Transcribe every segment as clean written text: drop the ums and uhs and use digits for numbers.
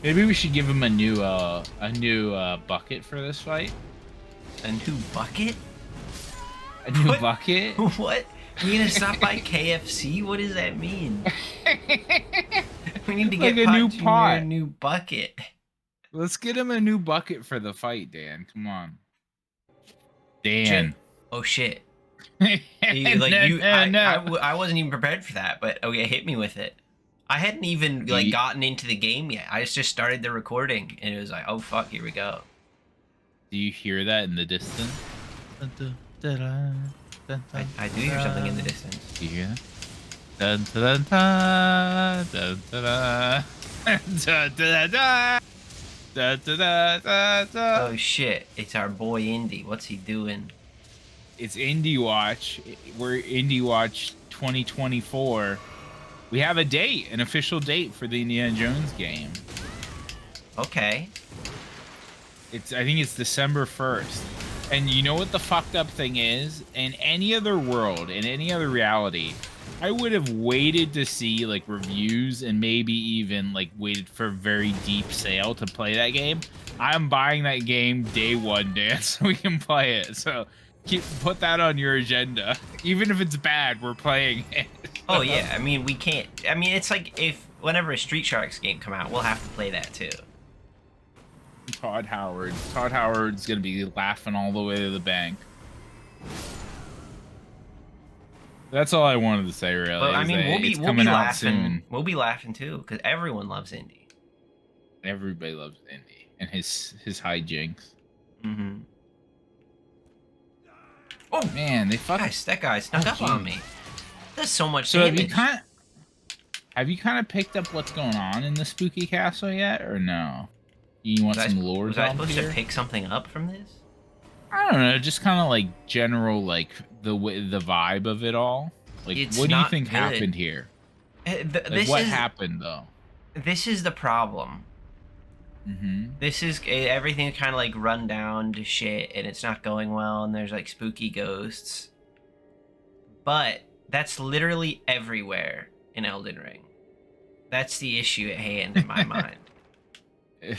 Maybe we should give him a new bucket for this fight. A new bucket? A new What? bucket? What? We gonna stop by KFC? What does that mean? We need to Like get a new Pot Junior pot. a new bucket. Let's get him a new bucket for the fight, Dan. Come on. Dan. Oh shit. No. I wasn't even prepared for that, but okay, hit me with it. I hadn't even like gotten into the game yet. I just started the recording and it was like, oh fuck, here we go. Do you hear that in the distance? I do hear something in the distance. Do you hear that? Dun, dun, dun, dun, dun, dun, dun, dun, dun, dun, dun, dun. Oh shit, it's our boy Indy. What's he doing? It's Indie Watch. We're Indie Watch 2024. We have a date, an official date for the Indiana Jones game. Okay. I think it's December 1st. And you know what the fucked up thing is? In any other world, in any other reality, I would have waited to see like reviews and maybe even like waited for a very deep sale to play that game. I'm buying that game day one, Dan, so we can play it. So put that on your agenda. Even if it's bad, we're playing it. Oh yeah, I mean we can't. I mean it's like if whenever a Street Sharks game come out, we'll have to play that too. Todd Howard's gonna be laughing all the way to the bank. That's all I wanted to say, really. But I mean, we'll be laughing. Soon. We'll be laughing too, because everyone loves Indy. Everybody loves Indy and his hijinks. Mm-hmm. Oh man, they fucking. Guys, that guy snuck up on me. That's so much So damage. have you kind of picked up what's going on in the spooky castle yet, or no? You want some lore? Was I supposed to pick something up from this? I don't know, just kind of like general, like the vibe of it all. Like, what do you think happened here? What happened though? This is the problem. Mm-hmm. This is everything kind of like run down to shit, and it's not going well, and there's like spooky ghosts. But that's literally everywhere in Elden Ring. That's the issue at hand in my mind.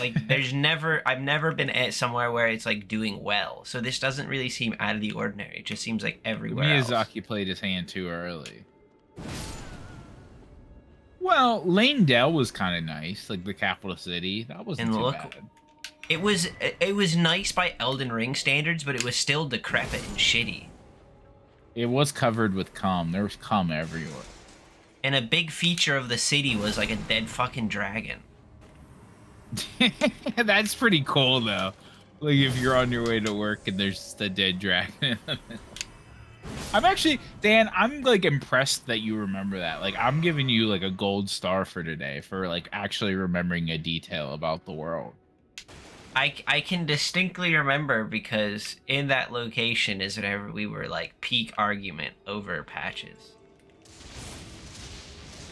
Like, I've never been at somewhere where it's like doing well. So this doesn't really seem out of the ordinary. It just seems like everywhere Miyazaki played his hand too early. Well, Lanedale was kind of nice, like the capital city. That wasn't too bad. It was nice by Elden Ring standards, but it was still decrepit and shitty. It was covered with cum. There was cum everywhere. And a big feature of the city was like a dead fucking dragon. That's pretty cool though. Like if you're on your way to work and there's just a dead dragon. I'm actually, Dan, I'm like impressed that you remember that. Like I'm giving you like a gold star for today for like actually remembering a detail about the world. I can distinctly remember because in that location is whenever we were like peak argument over patches.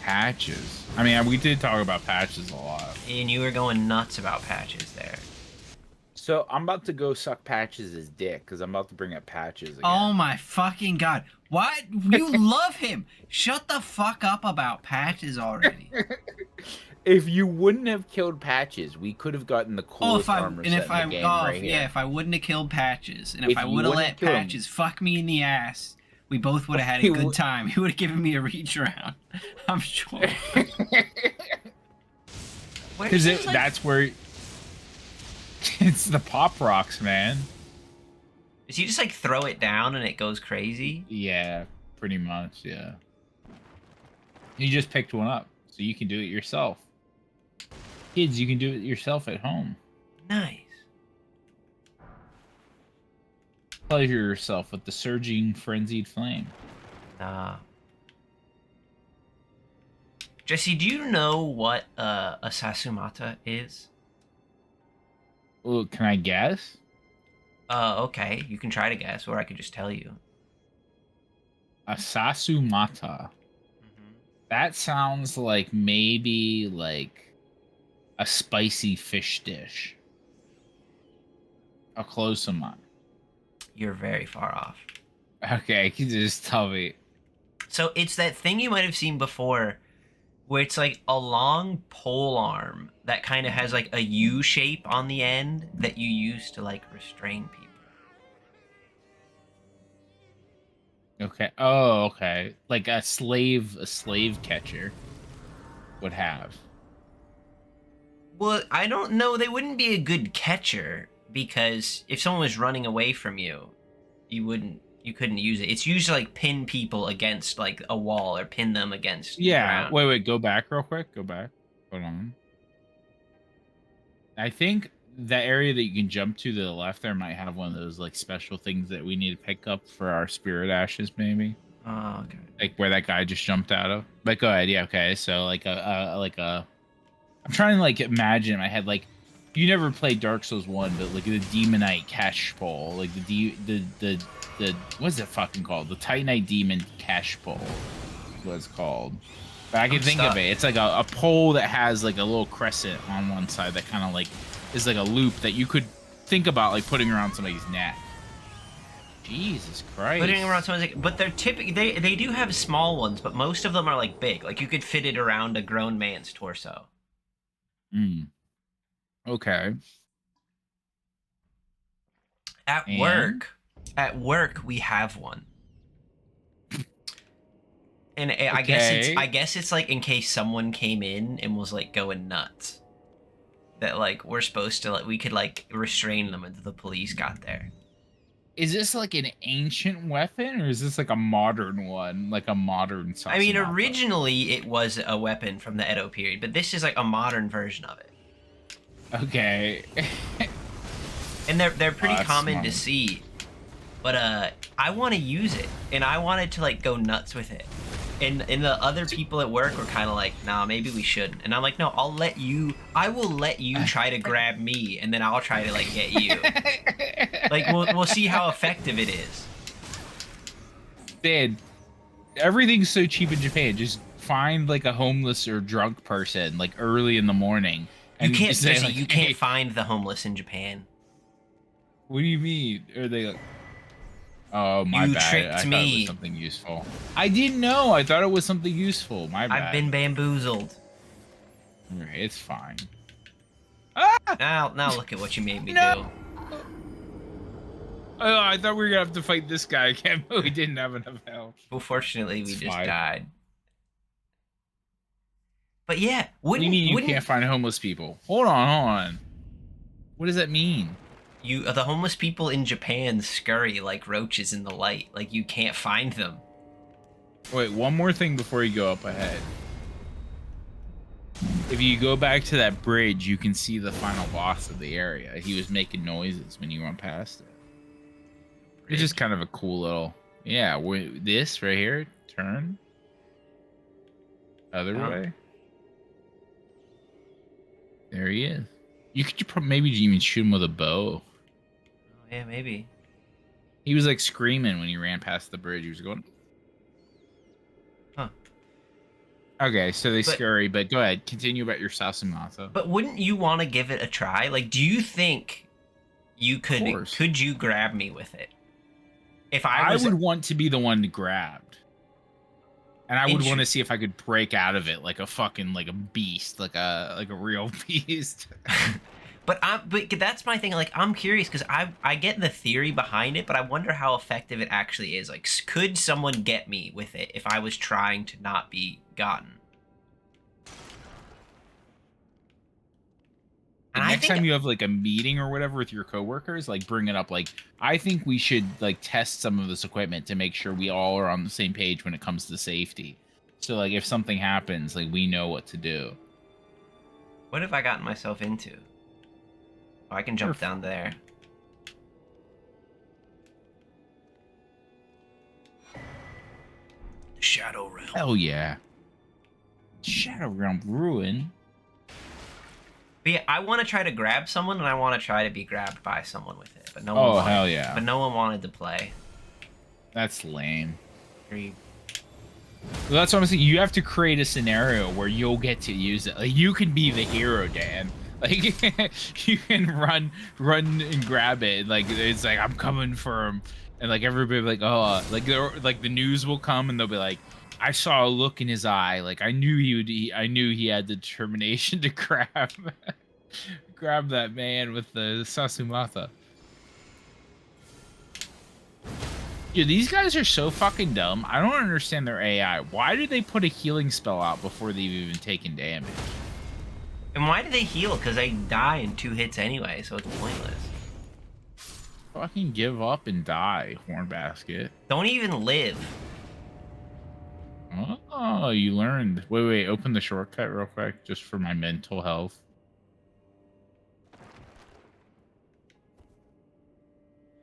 Patches? I mean, we did talk about patches a lot. And you were going nuts about patches there. So I'm about to go suck Patches' dick because I'm about to bring up Patches again. Oh my fucking god. What? You love him. Shut the fuck up about Patches already. If you wouldn't have killed Patches, we could have gotten the coolest armor set in the game right here. Yeah, if I wouldn't have killed Patches, and if I would have let Patches fuck me in the ass, we both would have had a good time. He would have given me a reach around. I'm sure. That's where... It's the pop rocks, man. Does he just like throw it down and it goes crazy? Yeah, pretty much, yeah. You just picked one up, so you can do it yourself. Kids, you can do it yourself at home. Nice. Pleasure yourself with the surging, frenzied flame. Nah. Jesse, do you know what a Sasumata is? Well, can I guess? Okay. You can try to guess, or I could just tell you. A Sasumata. That sounds like maybe like a spicy fish dish. How close am I? You're very far off. Okay, can you just tell me? So it's that thing you might have seen before where it's like a long pole arm that kind of has like a U shape on the end that you use to like restrain people. Okay. Oh, okay. Like a slave catcher would have. Well, I don't know. They wouldn't be a good catcher because if someone was running away from you, you couldn't use it. It's usually like pin people against like a wall or pin them against the Yeah. ground. Wait. Go back real quick. Go back. Hold on. I think that area that you can jump to the left there might have one of those like special things that we need to pick up for our spirit ashes, maybe. Oh, okay. Like where that guy just jumped out of. But go ahead. Yeah. Okay. So like I'm trying to like imagine in my head like you never played Dark Souls 1, but like the Demonite cash pole, like the what's it fucking called? The Titanite Demon cash pole is what it's called. But I can think of it. It's like a pole that has like a little crescent on one side that kind of like is like a loop that you could think about like putting around somebody's neck. Jesus Christ. Putting around someone's like, but they're typically they do have small ones, but most of them are like big. Like you could fit it around a grown man's torso. Hmm. Okay. At work we have one. And I guess it's like in case someone came in and was like going nuts. That like we're supposed to like we could like restrain them until the police got there. Is this like an ancient weapon or is this like a modern one? Like a modern I mean, originally it was a weapon from the Edo period, but this is like a modern version of it. Okay. And they're pretty common to see. But I want to use it and I wanted to like go nuts with it. And the other people at work were kind of like, nah, maybe we shouldn't. And I'm like, no, I will let you try to grab me, and then I'll try to like get you. Like we'll see how effective it is. Man, everything's so cheap in Japan. Just find like a homeless or drunk person like early in the morning. And You can't say, like, you can't find the homeless in Japan. What do you mean? Are they like, oh, my You bad. tricked I thought it me. was something useful. I didn't know. I thought it was something useful. My bad. I've been bamboozled. Alright, it's fine. Now look at what you made me do. Oh, I thought we were gonna have to fight this guy again, but we didn't have enough health. Well, fortunately, we It's just fine. died. But yeah, What do you mean you can't find homeless people? Hold on. What does that mean? The homeless people in Japan scurry like roaches in the light. Like you can't find them. Wait, one more thing before you go up ahead. If you go back to that bridge, you can see the final boss of the area. He was making noises when you went past it. It's just kind of a cool little... Yeah, this right here, turn. Other way. There he is. You could maybe even shoot him with a bow. Oh, yeah, maybe. He was like screaming when he ran past the bridge. He was going... Huh. Okay, so they scurry, but go ahead. Continue about your Sasamata. But wouldn't you want to give it a try? Like, do you think you could you grab me with it? If I would want to be the one grabbed. And I would want to see if I could break out of it like a fucking like a beast, like a real beast. But that's my thing. Like, I'm curious because I get the theory behind it, but I wonder how effective it actually is. Like, could someone get me with it if I was trying to not be gotten? And next time you have like a meeting or whatever with your coworkers, like bring it up. Like, I think we should like test some of this equipment to make sure we all are on the same page when it comes to safety. So like, if something happens, like we know what to do. What have I gotten myself into? Oh, I can jump down there. The Shadow Realm. Hell yeah. Shadow Realm Ruin. But yeah, I want to try to grab someone, and I want to try to be grabbed by someone with it. But no one. Oh, hell yeah! But no one wanted to play. That's lame. Agreed. Well, that's what I'm saying. You have to create a scenario where you'll get to use it. Like, you can be the hero, Dan. Like, you can run and grab it. Like, it's like, I'm coming for him. And like, everybody will be like, oh, like the news will come and they'll be like, I saw a look in his eye. Like I knew he would. I knew he had the determination to grab that man with the Sasumata. Dude, these guys are so fucking dumb. I don't understand their AI. Why did they put a healing spell out before they've even taken damage? And why do they heal? Because they die in 2 hits anyway, so it's pointless. Fucking give up and die, Hornbasket. Don't even live. Oh, you learned. Wait. Open the shortcut real quick, just for my mental health.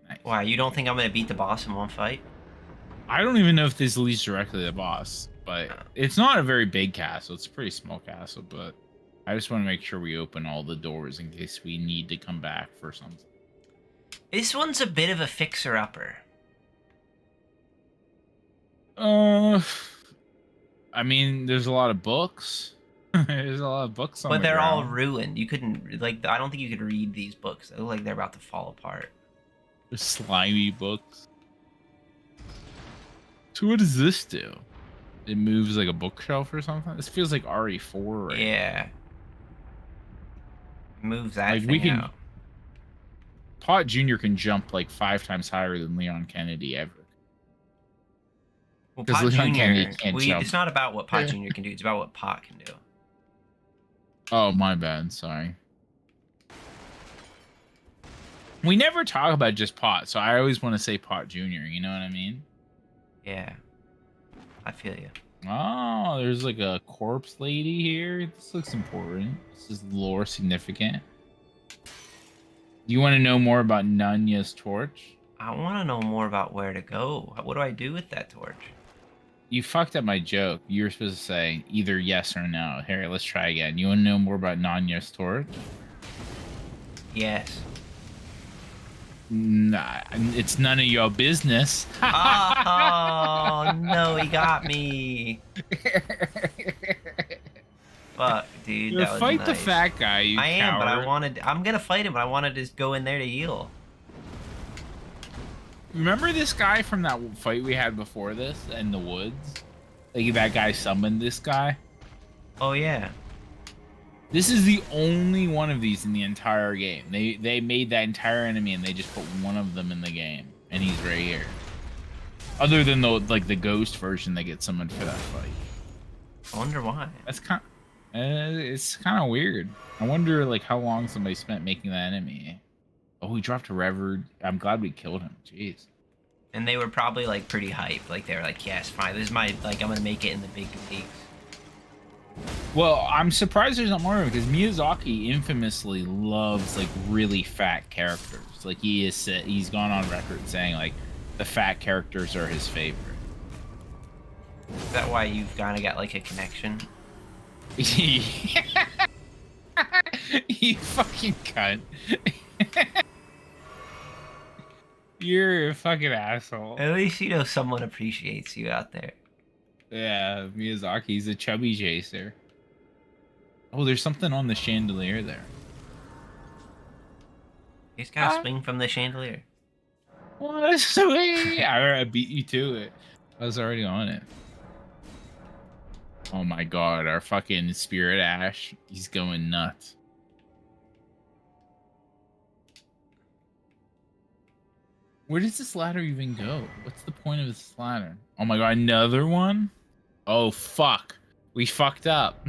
Nice. Why, you don't think I'm gonna beat the boss in one fight? I don't even know if this leads directly to the boss, but it's not a very big castle. It's a pretty small castle, but I just want to make sure we open all the doors in case we need to come back for something. This one's a bit of a fixer-upper. I mean, there's a lot of books. There's a lot of books on But the they're all ground. ruined. You couldn't, like, I don't think you could read these books. They look like they're about to fall apart. There's slimy books. So what does this do? It moves like a bookshelf or something? This feels like RE4, right? Yeah. Moves that Like, thing we can- out. Pot Jr. can jump like 5 times higher than Leon Kennedy ever. Well, 'Cause Pot Leon Kennedy Jr. can't jump. It's not about what Pot Jr. can do. It's about what Pot can do. Oh, my bad. Sorry. We never talk about just Pot, so I always want to say Pot Jr. You know what I mean? Yeah. I feel you. Oh, there's like a corpse lady here. This looks important. This is lore significant. You want to know more about Nanya's torch? I want to know more about where to go. What do I do with that torch? You fucked up my joke. You were supposed to say either yes or no. Here, let's try again. You want to know more about Nanya's torch? Yes. Nah, it's none of your business. Oh, no, he got me. Fuck, dude. That was Fight the nice. fat guy, you I am, but coward. I'm gonna fight him, but I wanted to just go in there to heal. Remember this guy from that fight we had before this in the woods? Like that guy summoned this guy? Oh, yeah. This is the only one of these in the entire game. They made that entire enemy and they just put one of them in the game, and he's right here. Other than the ghost version that gets summoned for that fight. I wonder why. That's it's kind of weird. I wonder like how long somebody spent making that enemy. Oh, he dropped a revered. I'm glad we killed him. Jeez. And they were probably like pretty hyped. Like they were like, yes, fine. This is my I'm gonna make it in the big leagues. Well, I'm surprised there's not more of it because Miyazaki infamously loves like really fat characters. Like he's gone on record saying like the fat characters are his favorite. Is that why you've kind of got like a connection? You fucking cunt. You're a fucking asshole. At least you know someone appreciates you out there. Yeah, Miyazaki's a chubby chaser. Oh, there's something on the chandelier there. He's got to swing from the chandelier. What? Sweet! I beat you to it. I was already on it. Oh my god, our fucking Spirit Ash. He's going nuts. Where does this ladder even go? What's the point of this ladder? Oh my god, another one? Oh fuck. We fucked up.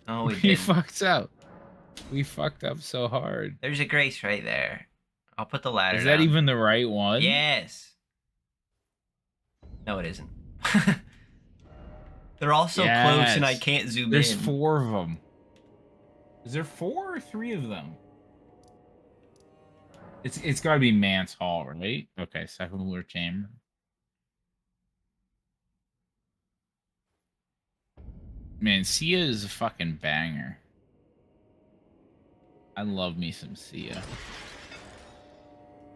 Oh, we We did. fucked up. We fucked up so hard. There's a grace right there. I'll put the ladder Is that down. even the right one? Yes. No, it isn't. They're all so close and I Yes. can't zoom There's in. 4 of them. Is there 4 or 3 of them? It's got to be Mance Hall, right? Okay, second floor chamber. Man, Sia is a fucking banger. I love me some Sia.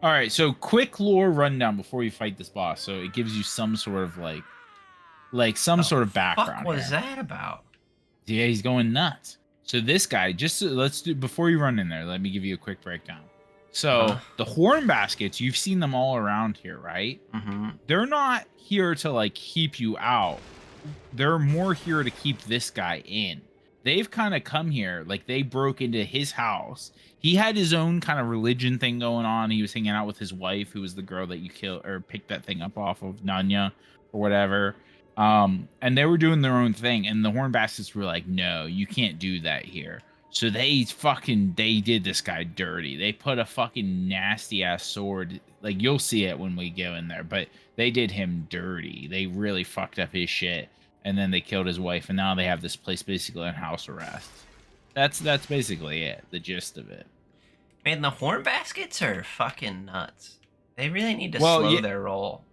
All right, so quick lore rundown before you fight this boss. So it gives you some sort of like some sort of background. What was here. that about? Yeah, he's going nuts. So this guy, let's do before you run in there. Let me give you a quick breakdown. So the horn baskets, you've seen them all around here, right? Mm-hmm. They're not here to like keep you out. They're more here to keep this guy in. They've kind of come here, like they broke into his house. He had his own kind of religion thing going on. He was hanging out with his wife, who was the girl that you killed or picked that thing up off of Nanya or whatever. And they were doing their own thing. And the horn baskets were like, no, you can't do that here. So they did this guy dirty. They put a fucking nasty ass sword. Like you'll see it when we go in there, but they did him dirty. They really fucked up his shit. And then they killed his wife, and now they have this place basically on house arrest. That's basically it, the gist of it. Man, the horn baskets are fucking nuts. They really need to slow their roll.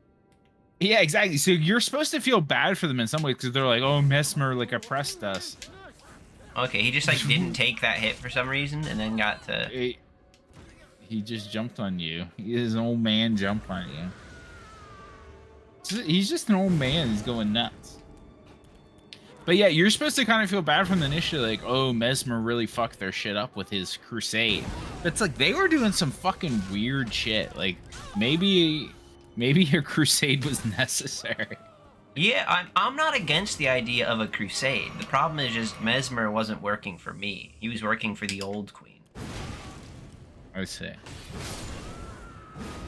Yeah, exactly. So you're supposed to feel bad for them in some ways because they're like, oh, Mesmer like oppressed us. Okay, he just like didn't take that hit for some reason, and then got to. He just jumped on you. His old man jumped on you. He's just an old man. He's going nuts. But yeah, you're supposed to kind of feel bad from the initially, like, oh, Mesmer really fucked their shit up with his crusade. But it's like they were doing some fucking weird shit. Like maybe your crusade was necessary. Yeah, I'm not against the idea of a crusade. The problem is just Mesmer wasn't working for me. He was working for the old queen. I see.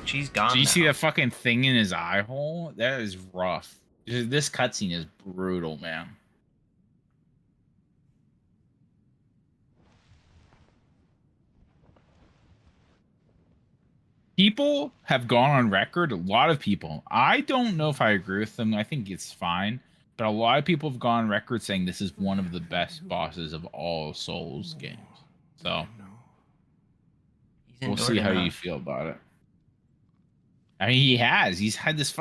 She's gone. Do you now. see that fucking thing in his eye hole? That is rough. This cutscene is brutal, man. People have gone on record, a lot of people. I don't know if I agree with them. I think it's fine. But a lot of people have gone on record saying this is one of the best bosses of all Souls games. So we'll see how you feel about it. I mean, he's had this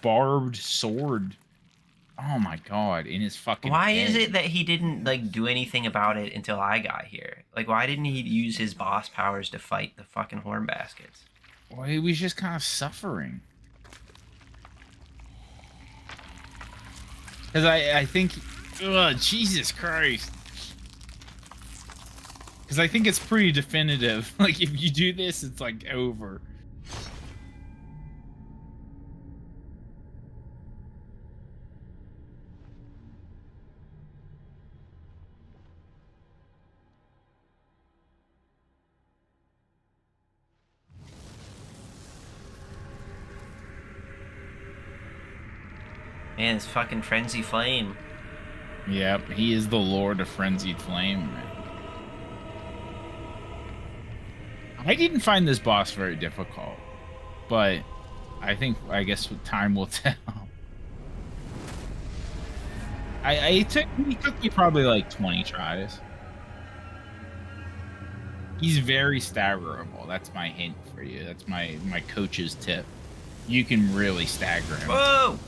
barbed sword. Oh my god, in his fucking Why head. is it that he didn't like do anything about it until I got here? Like, why didn't he use his boss powers to fight the fucking horn baskets? Well, he was just kind of suffering. Because I think, Jesus Christ. Because I think it's pretty definitive. Like, if you do this, it's like over. Man, it's fucking Frenzy Flame. Yep, he is the Lord of Frenzied Flame. I didn't find this boss very difficult, but I guess time will tell. He took me probably like 20 tries. He's very staggerable. That's my hint for you. That's my coach's tip. You can really stagger him. Whoa!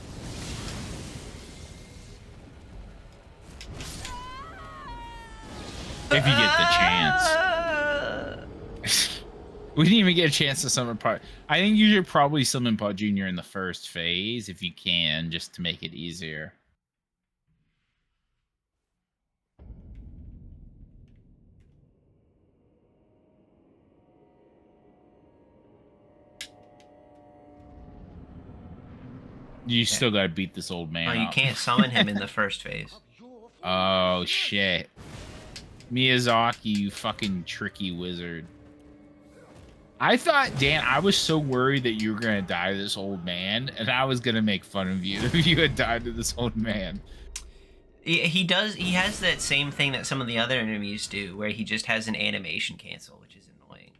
If you get the chance. We didn't even get a chance to summon Pot. I think you should probably summon Pot Jr. in the first phase if you can, just to make it easier. You still gotta beat this old man. Oh, you can't summon him in the first phase. Oh shit. Miyazaki, you fucking tricky wizard. I thought, Dan, I was so worried that you were gonna die to this old man, and I was gonna make fun of you if you had died to this old man. He does. He has that same thing that some of the other enemies do, where he just has an animation cancel, which is annoying.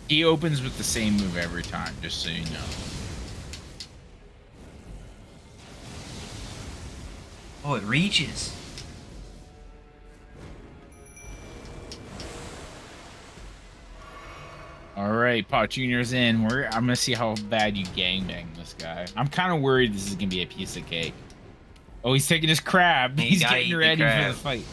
He opens with the same move every time, just so you know. Oh, it reaches. All right, Pot Junior's in. I'm gonna see how bad you gangbang this guy. I'm kind of worried this is gonna be a piece of cake. Oh, he's taking his crab. He's getting ready for the fight.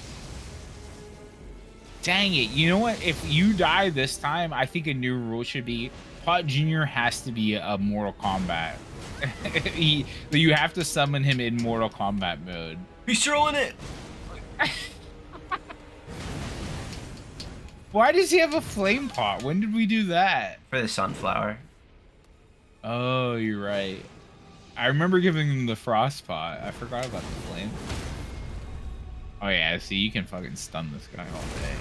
Dang it! You know what? If you die this time, I think a new rule should be Pot Junior has to be a Mortal Kombat. You have to summon him in Mortal Kombat mode. He's throwing it. Why does he have a flame pot? When did we do that? For the sunflower. Oh, you're right. I remember giving him the frost pot. I forgot about the flame. Oh yeah, see, you can fucking stun this guy all day.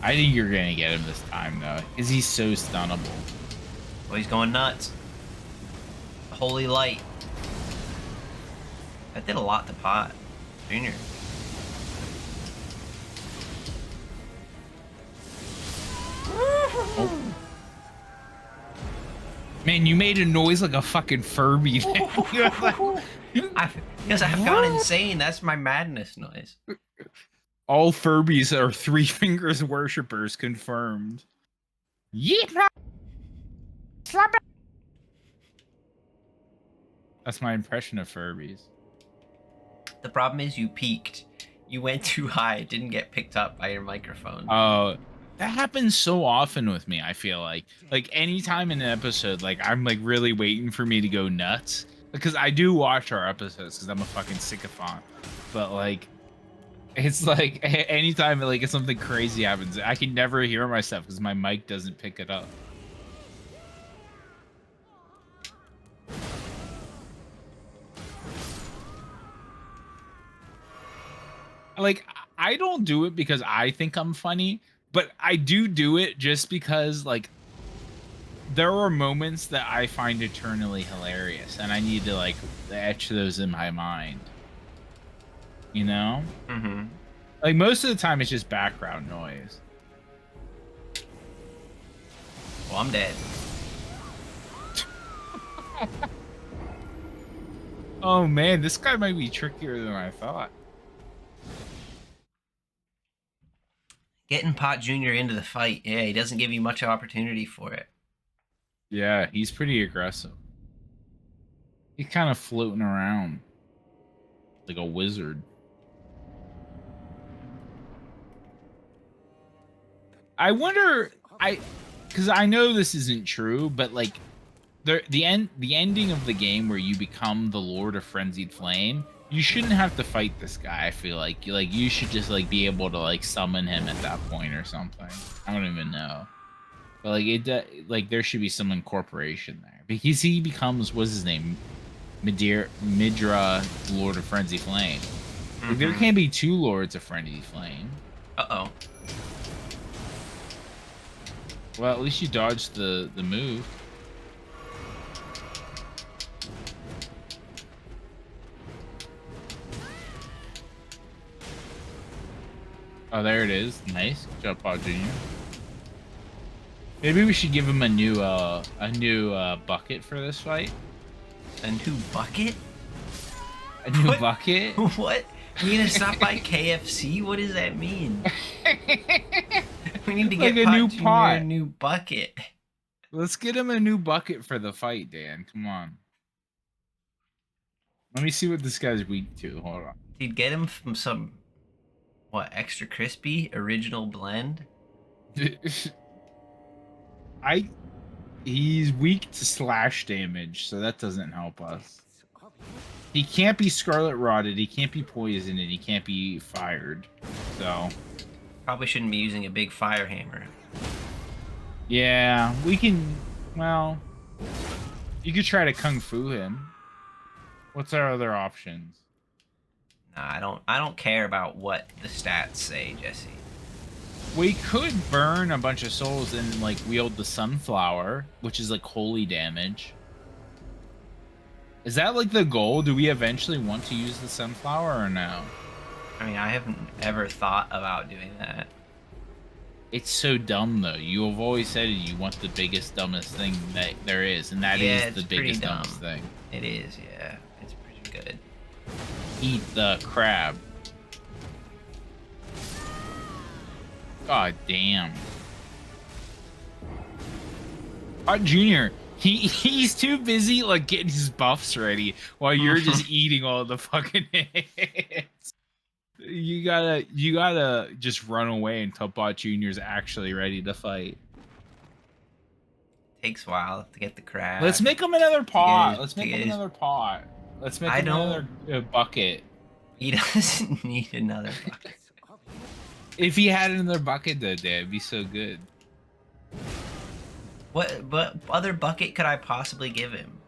I think you're gonna get him this time though, because he's so stunnable. Oh, he's going nuts. Holy light. That did a lot to pot. Junior. Oh. Man, you made a noise like a fucking Furby. Because I've gone insane. That's my madness noise. All Furbies are Three Fingers worshippers confirmed. Yeah. Slap it. That's my impression of Furbies. The problem is you peaked. You went too high. It didn't get picked up by your microphone. That happens so often with me. I feel like anytime in an episode, like I'm like really waiting for me to go nuts, because I do watch our episodes because I'm a fucking sycophant. But like, it's like anytime like something crazy happens, I can never hear myself because my mic doesn't pick it up. Like, I don't do it because I think I'm funny, but I do it just because, like, there are moments that I find eternally hilarious, and I need to, like, etch those in my mind. You know? Mm-hmm. Like, most of the time, it's just background noise. Well, I'm dead. Oh, man, this guy might be trickier than I thought. Getting Pot Jr. into the fight, yeah, he doesn't give you much opportunity for it. Yeah, he's pretty aggressive. He's kind of floating around like a wizard. I wonder, because I know this isn't true, but like the ending of the game where you become the Lord of Frenzied Flame, you shouldn't have to fight this guy. I feel like you should just like be able to like summon him at that point or something. I don't even know, but like there should be some incorporation there because he becomes, what's his name, Midra, Lord of Frenzied Flame. Like, there can't be two Lords of Frenzied Flame. Uh-oh. Well, at least you dodged the move. Oh, there it is. Nice. Good job, Pod Junior. Maybe we should give him a new bucket for this fight. A new bucket? A new bucket? What? We gonna stop by KFC? What does that mean? We need to get like a new pot. A new bucket. Let's get him a new bucket for the fight, Dan. Come on. Let me see what this guy's weak to. Hold on. Dude, get him from some, what, extra crispy original blend? He's weak to slash damage, so that doesn't help us. He can't be scarlet rotted, he can't be poisoned, and he can't be fired. So probably shouldn't be using a big fire hammer. Yeah, we can, well, you could try to kung fu him. What's our other options? Nah, I don't care about what the stats say, Jesse. We could burn a bunch of souls and like wield the sunflower, which is like holy damage. Is that like the goal? Do we eventually want to use the sunflower or no? I mean, I haven't ever thought about doing that. It's so dumb though. You have always said you want the biggest, dumbest thing that there is, and that is the biggest, dumbest thing. It is, yeah. It's pretty good. Eat the crab. God damn. Junior, he's too busy like getting his buffs ready while you're just eating all the fucking hits. You gotta just run away until Bot Junior's actually ready to fight. Takes a while to get the crab. Let's make him another pot. Let's make him another pot. Let's make him another bucket. He doesn't need another bucket. If he had another bucket though, Dan, it'd be so good. What other bucket could I possibly give him?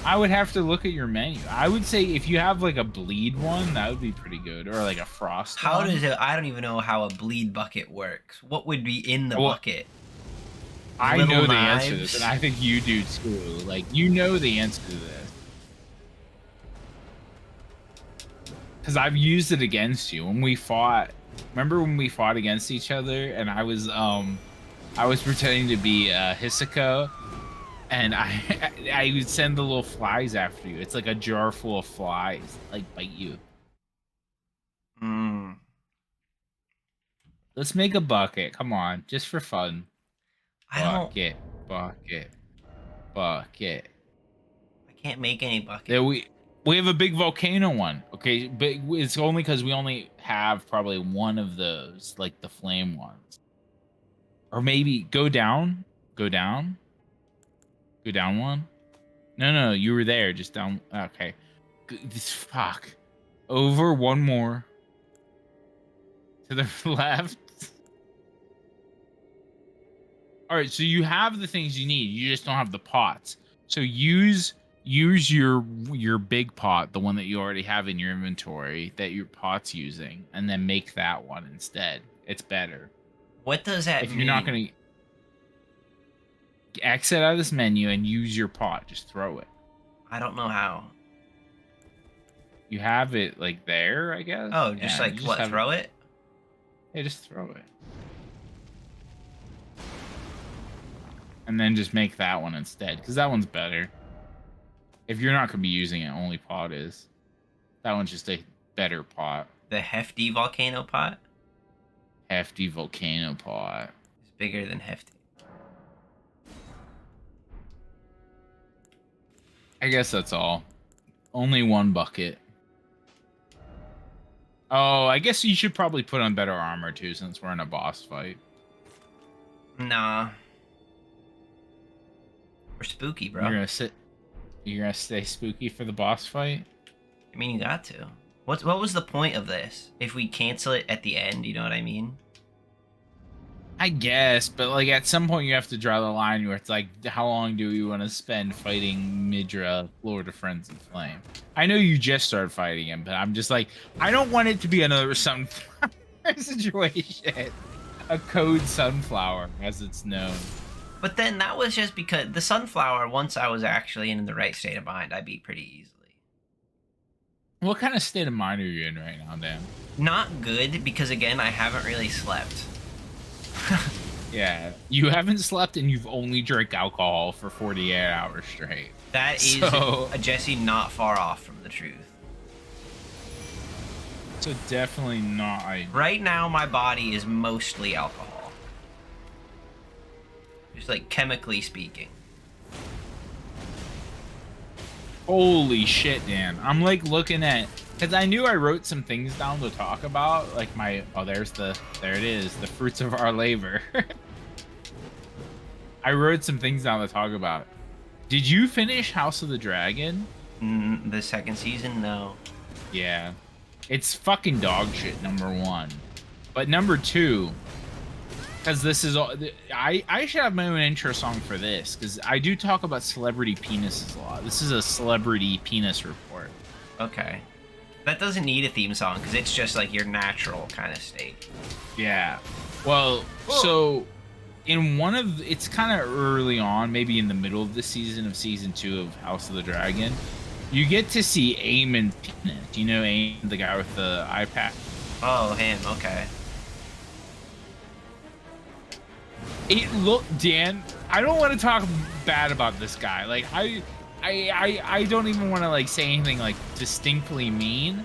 I would have to look at your menu. I would say if you have like a bleed one, that would be pretty good, or like a frost. How one. does it? I don't even know how a bleed bucket works. What would be in the Well, bucket? I Little know the answer to this, knives? and I think you do too. Like, you know the answer to this. Because I've used it against you when we fought. Remember when we fought against each other, and I was pretending to be Hisako, and I would send the little flies after you. It's like a jar full of flies, like bite you. Hmm. Let's make a bucket. Come on, just for fun. I don't. Bucket, bucket, bucket. I can't make any buckets. There we have a big volcano one. Okay, but it's only because we only have probably one of those, like the flame ones. Or maybe go down, go down, go down one. No, you were there, just down. Okay, this fuck. Over one more. To the left. All right, so you have the things you need. You just don't have the pots. So use your big pot, the one that you already have in your inventory that your pot's using, and then make that one instead. It's better. What does that If mean? you're not gonna exit out of this menu and use your pot, just throw it. I don't know how. You have it like there, I guess. Oh, just Yeah, like you what? have Throw it? Yeah, just throw it. And then just make that one instead, because that one's better. If you're not going to be using it, only pot is. That one's just a better pot. The hefty volcano pot Hefty volcano pot. is bigger than hefty. I guess that's all. Only one bucket. Oh, I guess you should probably put on better armor too, since we're in a boss fight. Nah. We're spooky, bro. You're gonna stay spooky for the boss fight? I mean, you got to. What was the point of this? If we cancel it at the end, you know what I mean? I guess, but like at some point you have to draw the line where it's like, how long do we want to spend fighting Midra, Lord of Frenzy Flame? I know you just started fighting him, but I'm just like, I don't want it to be another sunflower situation. A code sunflower, as it's known. But then that was just because the sunflower, once I was actually in the right state of mind, I beat pretty easily. What kind of state of mind are you in right now, Dan? Not good, because again, I haven't really slept. Yeah, you haven't slept and you've only drank alcohol for 48 hours straight. That is a Jesse not far off from the truth. So definitely not ideal. Right now, my body is mostly alcohol. Just like chemically speaking. Holy shit, Dan. I'm like looking at, because I knew I wrote some things down to talk about, like my, oh, there it is, the fruits of our labor. I wrote some things down to talk about. Did you finish House of the Dragon? The second season, no. Yeah. It's fucking dog shit, #1. But #2, because this is all, I should have my own intro song for this, because I do talk about celebrity penises a lot. This is a celebrity penis report. Okay. That doesn't need a theme song, because it's just like your natural kind of state. Yeah. Well, so in one of, it's kind of early on, maybe in the middle of the season of season 2 of House of the Dragon, you get to see Aemon's penis. Do you know Aemon, the guy with the eye patch? Oh, him. Okay. It looked, Dan, I don't want to talk bad about this guy. Like, I don't even want to like say anything like distinctly mean,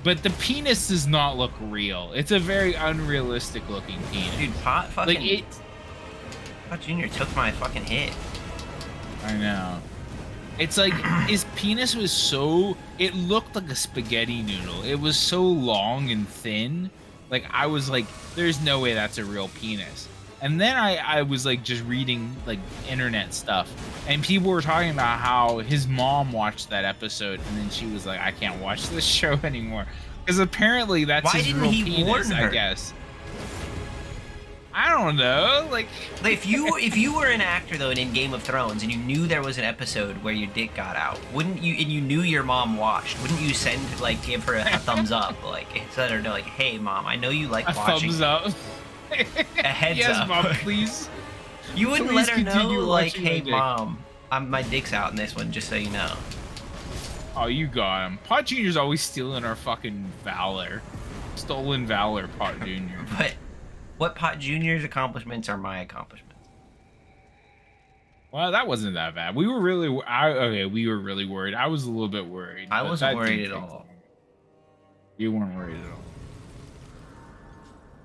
but the penis does not look real. It's a very unrealistic looking penis. Dude, Pot fucking... Like it. Pot Jr. took my fucking hit. I know. It's like his penis was so, it looked like a spaghetti noodle. It was so long and thin. Like I was like, there's no way that's a real penis. And then I was like just reading like internet stuff, and people were talking about how his mom watched that episode, and then she was like, I can't watch this show anymore, because apparently that's Why his didn't real he penis, warn her? I guess. I don't know. Like If you were an actor though in Game of Thrones and you knew there was an episode where your dick got out, wouldn't you? And you knew your mom watched, wouldn't you send like give her a thumbs up, like let her know like, hey mom, I know you like a watching. thumbs up. A heads yes, up. Mom, please. You wouldn't Please let her know continue like, watching hey my dick. mom, my dick's out in this one, just so you know. Oh, you got him. Pot Junior's always stealing our fucking valor. Stolen valor, Pot Junior. But what Pot Junior's accomplishments are my accomplishments. Well, that wasn't that bad. We were really, we were really worried. I was a little bit worried. I but wasn't that worried didn't at take all. long. You weren't worried at all.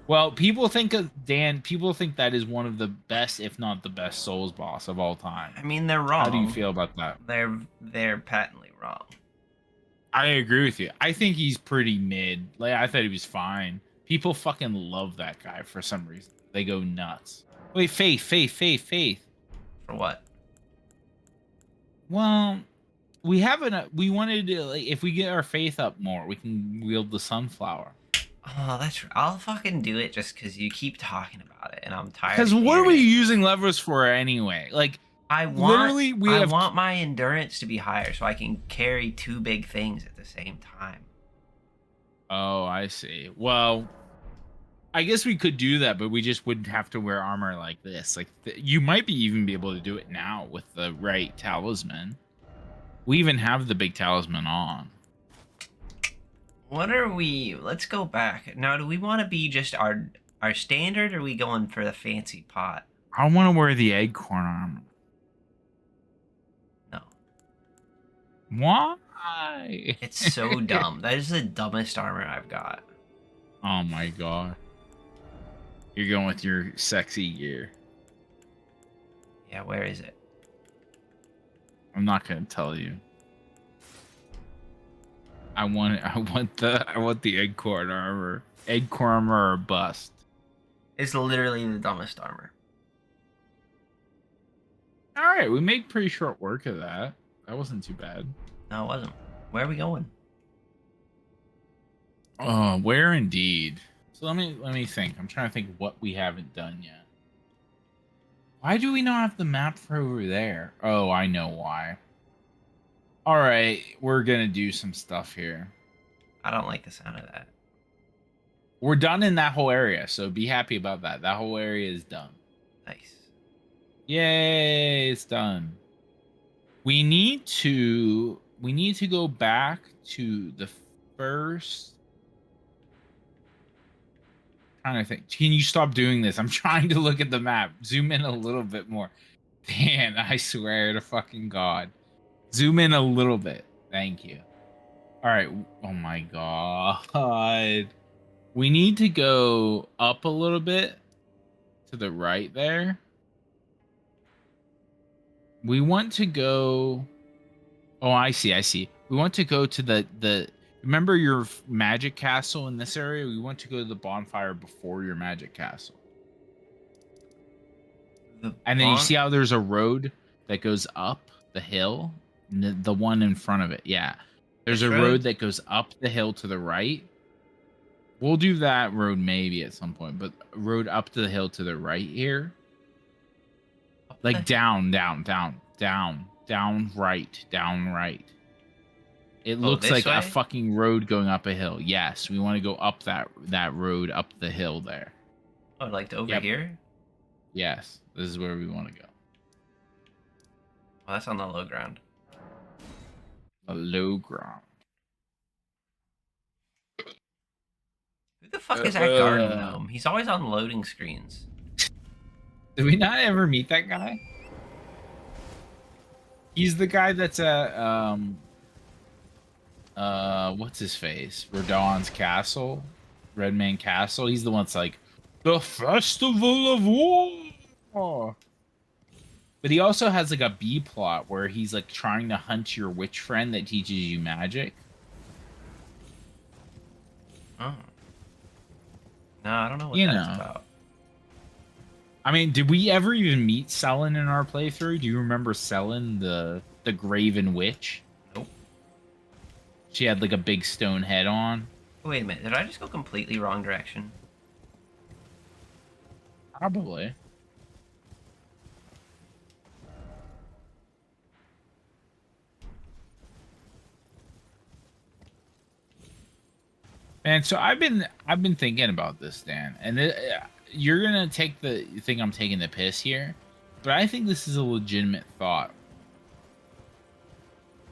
Well, people think people think that is one of the best, if not the best, Souls boss of all time. I mean, they're wrong. How do you feel about that? They're patently wrong. I agree with you. I think he's pretty mid. Like, I thought he was fine. People fucking love that guy for some reason. They go nuts. Wait, Faith. For what? Well, we haven't. We wanted to, like, if we get our faith up more, we can wield the sunflower. Oh, that's. I'll fucking do it just because you keep talking about it, and I'm tired. Because what are we using levers for anyway? Like, I want literally, my endurance to be higher so I can carry two big things at the same time. Oh, I see. Well, I guess we could do that, but we just wouldn't have to wear armor like this. Like, you might even be able to do it now with the right talisman. We even have the big talisman on. What are we? Let's go back. Now, do we want to be just our standard, or are we going for the fancy pot? I want to wear the acorn armor. No. Why? It's so dumb. That is the dumbest armor I've got. Oh my god. You're going with your sexy gear. Yeah, where is it? I'm not gonna tell you. I want the acorn armor. Acorn armor or bust. It's literally the dumbest armor. Alright, we made pretty short work of that. That wasn't too bad. No, it wasn't. Where are we going? Oh, where indeed. So let me think. I'm trying to think what we haven't done yet. Why do we not have the map for over there? Oh, I know why. Alright, we're gonna do some stuff here. I don't like the sound of that. We're done in that whole area, so be happy about that. That whole area is done. Nice. Yay, it's done. We need to go back to the first. Trying to think. Can you stop doing this? I'm trying to look at the map. Zoom in a little bit more. Dan, I swear to fucking God. Zoom in a little bit. Thank you. All right. Oh my God. We need to go up a little bit to the right there. We want to go. Oh, I see. We want to go to the. Remember your magic castle in this area? We want to go to the bonfire before your magic castle. And then you see how there's a road that goes up the hill? The one in front of it. Yeah. There's a road that goes up the hill to the right. We'll do that road maybe at some point, but road up to the hill to the right here. Like down, right. It looks like a fucking road going up a hill. Yes, we want to go up that road up the hill there. Oh, like over here? Yes, this is where we want to go. Well, that's on the low ground. The low ground. Who the fuck is that garden gnome? He's always on loading screens. Did we not ever meet that guy? He's the guy that's at what's his face? Radon's castle, Redman Castle. He's the one that's like the Festival of War. But he also has like a B plot where he's like trying to hunt your witch friend that teaches you magic. Oh. No, I don't know what that's about. I mean, did we ever even meet Selin in our playthrough? Do you remember Selin, the Graven Witch? Nope. She had like a big stone head on. Wait a minute, did I just go completely wrong direction? Probably. And so I've been thinking about this, Dan, and you're gonna take the you think I'm taking the piss here, but I think this is a legitimate thought.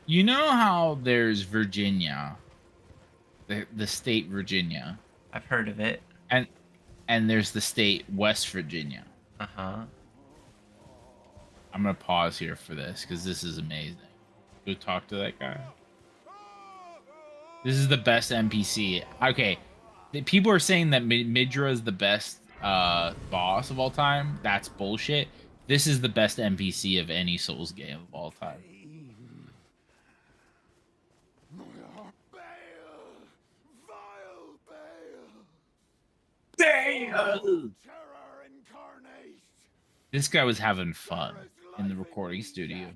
You know how there's Virginia, the state Virginia, I've heard of it. and there's the state West Virginia. Uh-huh. I'm gonna pause here for this because this is amazing. Go talk to that guy. This is the best NPC. Okay, people are saying that Midra is the best boss of all time. That's bullshit. This is the best NPC of any Souls game of all time. Damn! This guy was having fun in the recording studio.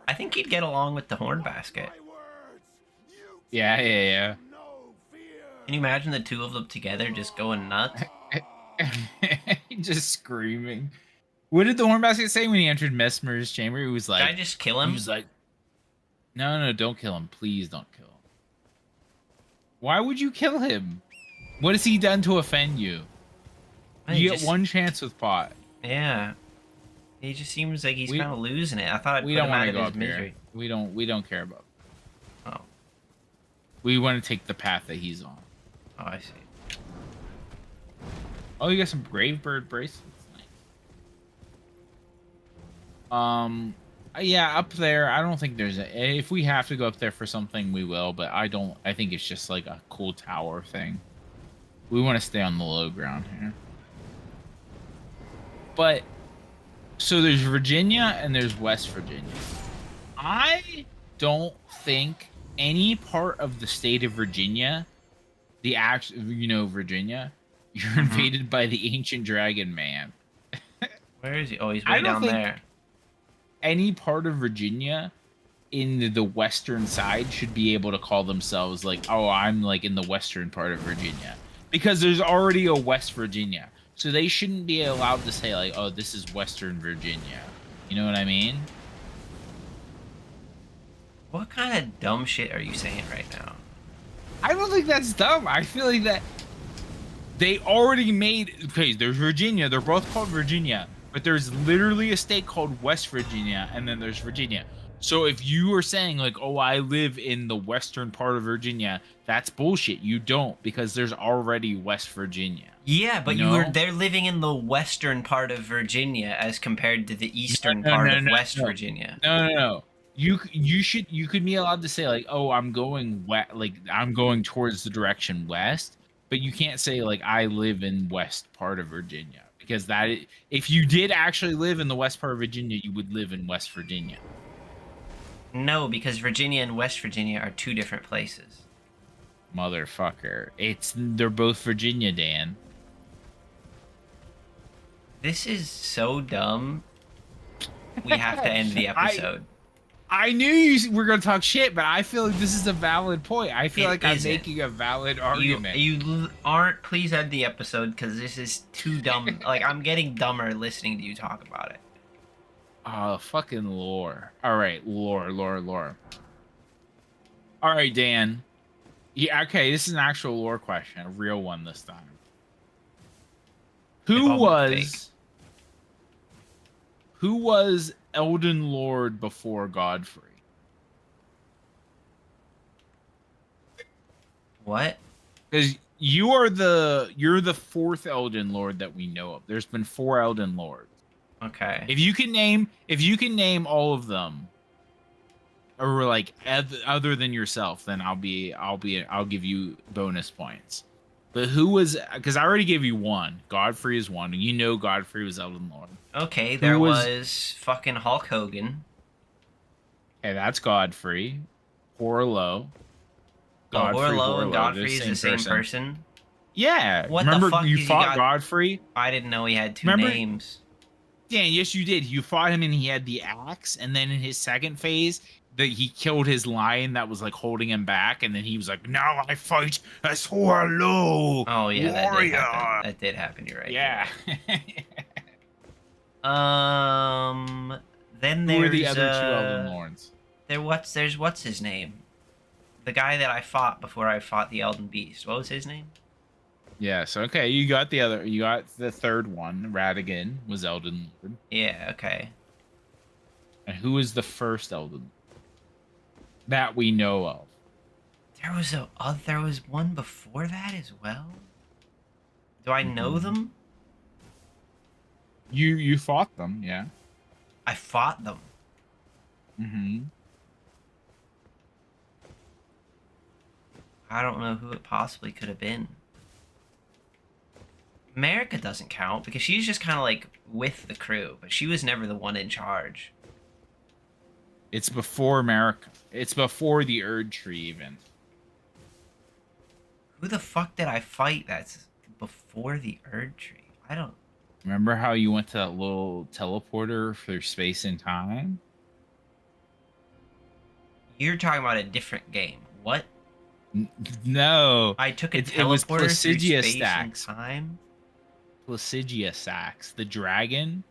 I think he'd get along with the horn basket. Yeah. Can you imagine the two of them together just going nuts? Just screaming. What did the horn basket say when he entered Mesmer's chamber? He was like, Did I just kill him? He was like, no, don't kill him. Please don't kill him. Why would you kill him? What has he done to offend you? You get one chance with Pot. Yeah. He just seems like he's kind of losing it. I thought I'd put him out of his misery. We don't care about it. Oh. We want to take the path that he's on. Oh, I see. Oh, you got some Gravebird bracelets. Nice. Yeah, up there, I don't think there's a... If we have to go up there for something, we will, but I think it's just like a cool tower thing. We want to stay on the low ground here. But, so there's Virginia and there's West Virginia. I don't think any part of the state of Virginia, Virginia, you're invaded by the ancient dragon man. Where is he? Oh, he's way down there. Any part of Virginia in the western side should be able to call themselves like, oh, I'm like in the western part of Virginia, because there's already a West Virginia, so they shouldn't be allowed to say like, oh, this is Western Virginia. You know what I mean? What kind of dumb shit are you saying right now? I don't think that's dumb. I feel like that they already made... Okay, there's Virginia. They're both called Virginia. But there's literally a state called West Virginia, and then there's Virginia. So if you are saying, like, oh, I live in the western part of Virginia, that's bullshit. You don't, because there's already West Virginia. Yeah, but they're living in the western part of Virginia as compared to the eastern part of West Virginia. No. You could be allowed to say, like, oh, I'm going I'm going towards the direction west, but you can't say, like, I live in west part of Virginia. Because if you did actually live in the west part of Virginia, you would live in West Virginia. No, because Virginia and West Virginia are two different places. Motherfucker. They're both Virginia, Dan. This is so dumb. We have to end the episode. I knew you were going to talk shit, but I feel like this is a valid point. I feel like I'm isn't. making a valid argument. You aren't. Please end the episode, because this is too dumb. Like, I'm getting dumber listening to you talk about it. Oh, fucking lore. All right, lore. All right, Dan. Yeah, okay, this is an actual lore question, a real one this time. Who was Elden Lord before Godfrey? What? Because you're the fourth Elden Lord that we know of. There's been 4 Elden Lords. Okay. If you can name all of them, or like other than yourself, then I'll give you bonus points. But who was? Because I already gave you one. Godfrey is one. You know Godfrey was Elden Lord. Okay, there was fucking Hulk Hogan. Okay, that's Godfrey. Horlo. Horlo and Godfrey is the same person. Yeah. What Remember the fuck you fought Godfrey? I didn't know he had two names. Yeah, yes you did. You fought him and he had the axe, and then in his second phase, that he killed his lion that was like holding him back, and then he was like, "Now I fight as Horlo, Oh yeah, that did happen. warrior." That did happen. You're right. Yeah. You're right. Then Who are the there's other two Elden Lords? there's what's his name? The guy that I fought before I fought the Elden Beast. What was his name? Yes. Okay. You got the third one. Radigan was Elden Lord. Yeah. Okay. And who is the first Elden that we know of? There was one before that as well. Do I know them? You fought them, yeah. I fought them. Mm-hmm. I don't know who it possibly could have been. America doesn't count because she's just kind of like with the crew, but she was never the one in charge. It's before America. It's before the Erdtree even. Who the fuck did I fight that's before the Erdtree? I don't... Remember how you went to that little teleporter for space and time? You're talking about a different game. What? No. I took a it was teleporter through Placidia space stacks. and time? Placidia Sax, the dragon.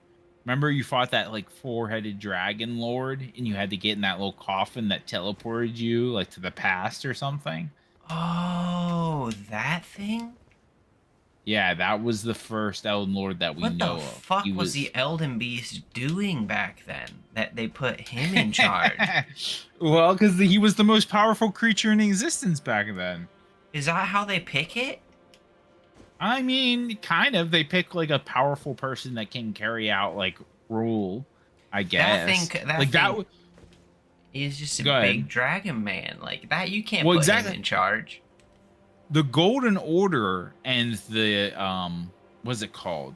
Remember you fought that like four-headed dragon lord and you had to get in that little coffin that teleported you like to the past or something? Oh, that thing? Yeah, that was the first Elden Lord that we What know the of. fuck was the Elden Beast doing back then that they put him in charge? Well, because he was the most powerful creature in existence back then. Is that how they pick it? I mean, kind of. They pick like a powerful person that can carry out like rule, I guess. That is just a big dragon man. Like that, you can't put him in charge. The Golden Order and the what's it called?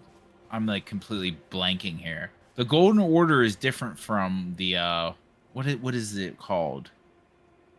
I'm like completely blanking here. The Golden Order is different from the what is it called?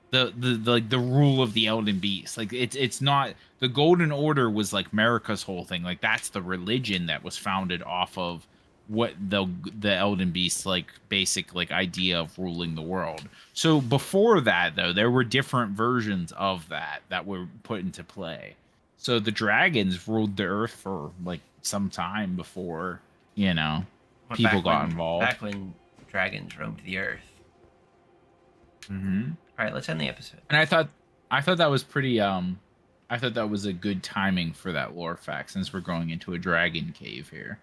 The like the rule of the Elden Beast. Like it's not, the Golden Order was like America's whole thing. Like that's the religion that was founded off of what the Elden Beast like basic like idea of ruling the world. So before that though, there were different versions of that were put into play. So the dragons ruled the earth for like some time before, people got involved. Back when dragons roamed the earth. Mm-hmm. All right, let's end the episode. And I thought that was pretty I thought that was a good timing for that lore fact since we're going into a dragon cave here.